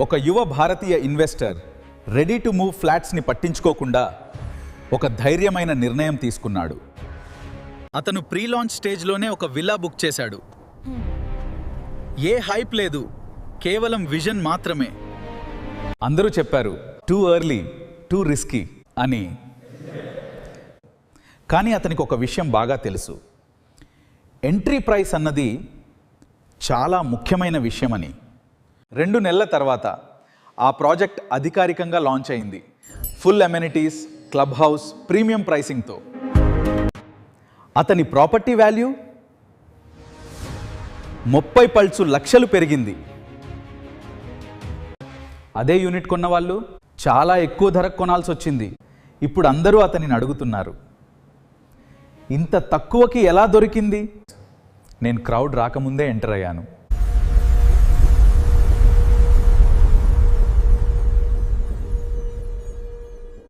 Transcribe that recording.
ఒక యువ భారతీయ investor ready to move ఫ్లాట్స్ని పట్టించుకోకుండా ఒక ధైర్యమైన నిర్ణయం తీసుకున్నాడు. అతను ప్రీ లాంచ్ స్టేజ్లోనే ఒక విల్లా బుక్ చేశాడు. ఏ హైప్ లేదు, కేవలం విజన్ మాత్రమే. అందరూ చెప్పారు టూ ఎర్లీ, టూ రిస్కీ అని. కానీ అతనికి ఒక విషయం బాగా తెలుసు, ఎంట్రీ ప్రైస్ అన్నది చాలా ముఖ్యమైన విషయమని. 2 నెలల తర్వాత ఆ ప్రాజెక్ట్ అధికారికంగా లాంచ్ అయింది. Full amenities, clubhouse, premium ప్రైసింగ్తో. అతని ప్రాపర్టీ వాల్యూ 30 లక్షలు పెరిగింది. అదే యూనిట్ కొన్న వాళ్ళు చాలా ఎక్కువ ధరకు కొనాల్సి వచ్చింది. ఇప్పుడు అందరూ అతనిని అడుగుతున్నారు, ఇంత తక్కువకి ఎలా దొరికింది? నేను క్రౌడ్ రాకముందే ఎంటర్ అయ్యాను.